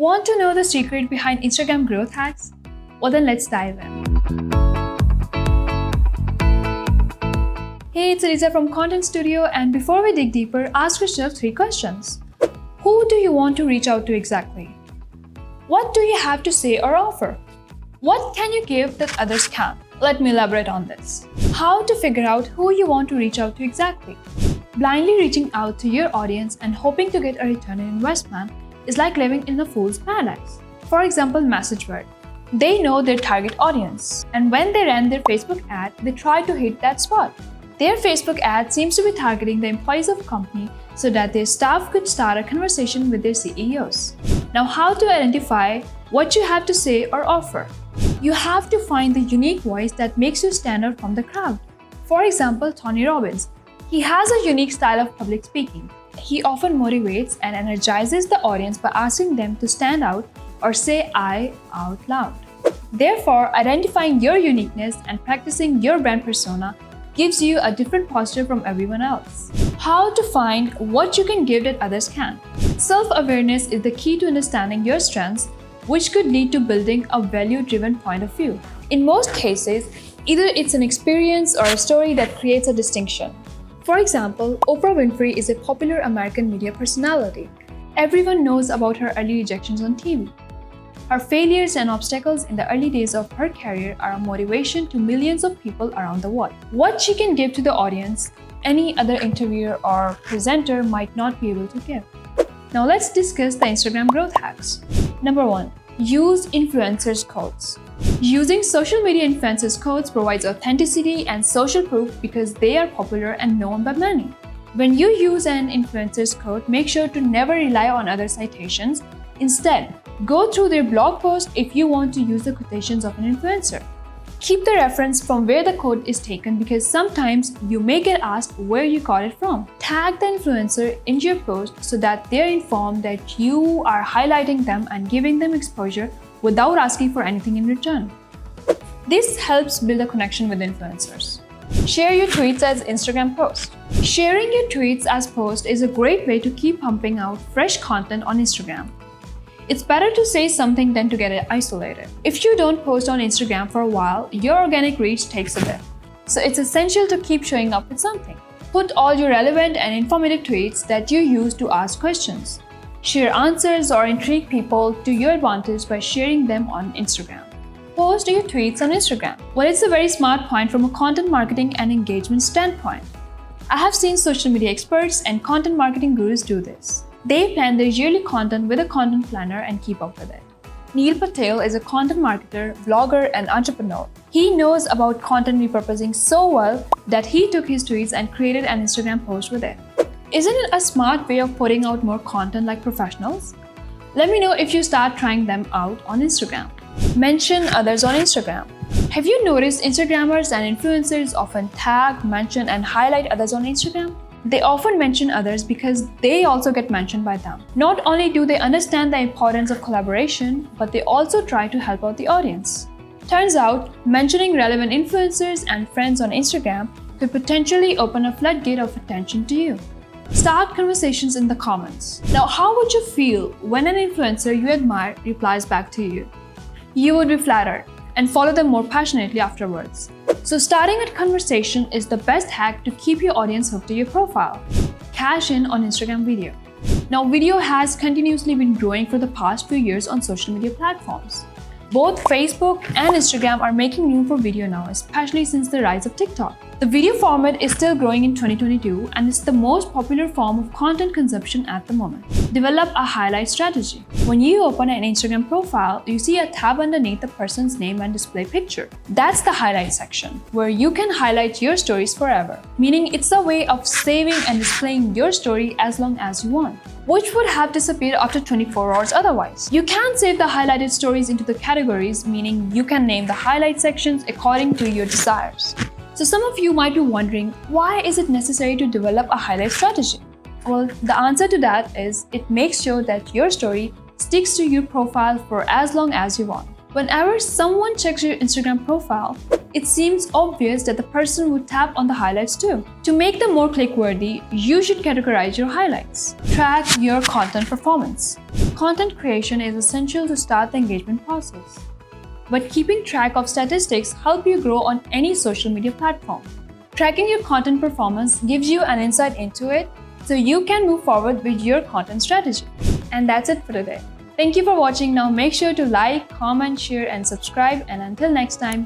Want to know the secret behind Instagram growth hacks? Well, then let's dive in. Hey, it's Elisa from Content Studio, and before we dig deeper, ask yourself 3 questions. Who do you want to reach out to exactly? What do you have to say or offer? What can you give that others can't? Let me elaborate on this. How to figure out who you want to reach out to exactly. Blindly reaching out to your audience and hoping to get a return on investment is like living in a fool's paradise. For example, MessageBird. They know their target audience, and when they ran their Facebook ad, they tried to hit that spot. Their Facebook ad seems to be targeting the employees of a company so that their staff could start a conversation with their CEOs. Now, how to identify what you have to say or offer? You have to find the unique voice that makes you stand out from the crowd. For example, Tony Robbins. He has a unique style of public speaking. He often motivates and energizes the audience by asking them to stand out or say "I" out loud. Therefore, identifying your uniqueness and practicing your brand persona gives you a different posture from everyone else. How to find what you can give that others can't. Self-awareness is the key to understanding your strengths, which could lead to building a value-driven point of view. In most cases, either it's an experience or a story that creates a distinction. For example, Oprah Winfrey is a popular American media personality. Everyone knows about her early rejections on TV. Her failures and obstacles in the early days of her career are a motivation to millions of people around the world. What she can give to the audience, any other interviewer or presenter might not be able to give. Now let's discuss the Instagram growth hacks. Number 1. Use influencers' codes. Using social media influencers' codes provides authenticity and social proof because they are popular and known by many. When you use an influencer's code, make sure to never rely on other citations. Instead, go through their blog post if you want to use the quotations of an influencer. Keep the reference from where the code is taken because sometimes you may get asked where you got it from. Tag the influencer in your post so that they're informed that you are highlighting them and giving them exposure without asking for anything in return. This helps build a connection with influencers. Share your tweets as Instagram posts. Sharing your tweets as posts is a great way to keep pumping out fresh content on Instagram. It's better to say something than to get it isolated. If you don't post on Instagram for a while, your organic reach takes a dip. So it's essential to keep showing up with something. Put all your relevant and informative tweets that you use to ask questions. Share answers or intrigue people to your advantage by sharing them on Instagram. Post your tweets on Instagram. Well, it's a very smart point from a content marketing and engagement standpoint. I have seen social media experts and content marketing gurus do this. They plan their yearly content with a content planner and keep up with it. Neil Patel is a content marketer, vlogger, and entrepreneur. He knows about content repurposing so well that he took his tweets and created an Instagram post with it. Isn't it a smart way of putting out more content like professionals? Let me know if you start trying them out on Instagram. Mention others on Instagram. Have you noticed Instagrammers and influencers often tag, mention, and highlight others on Instagram? They often mention others because they also get mentioned by them. Not only do they understand the importance of collaboration, but they also try to help out the audience. Turns out, mentioning relevant influencers and friends on Instagram could potentially open a floodgate of attention to you. Start conversations in the comments. Now, how would you feel when an influencer you admire replies back to you? You would be flattered and follow them more passionately afterwards. So starting a conversation is the best hack to keep your audience hooked to your profile. Cash in on Instagram video. Now, video has continuously been growing for the past few years on social media platforms. Both Facebook and Instagram are making room for video now, especially since the rise of TikTok. The video format is still growing in 2022 and is the most popular form of content consumption at the moment. Develop a highlight strategy. When you open an Instagram profile, you see a tab underneath the person's name and display picture. That's the highlight section, where you can highlight your stories forever, meaning it's a way of saving and displaying your story as long as you want, which would have disappeared after 24 hours otherwise. You can save the highlighted stories into the categories, meaning you can name the highlight sections according to your desires. So some of you might be wondering, why is it necessary to develop a highlight strategy? Well, the answer to that is it makes sure that your story sticks to your profile for as long as you want. Whenever someone checks your Instagram profile, it seems obvious that the person would tap on the highlights too. To make them more click-worthy, you should categorize your highlights. Track your content performance. content creation is essential to start the engagement process. But keeping track of statistics help you grow on any social media platform. Tracking your content performance gives you an insight into it, so you can move forward with your content strategy. And that's it for today. Thank you for watching. Now make sure to like, comment, share and subscribe, and until next time,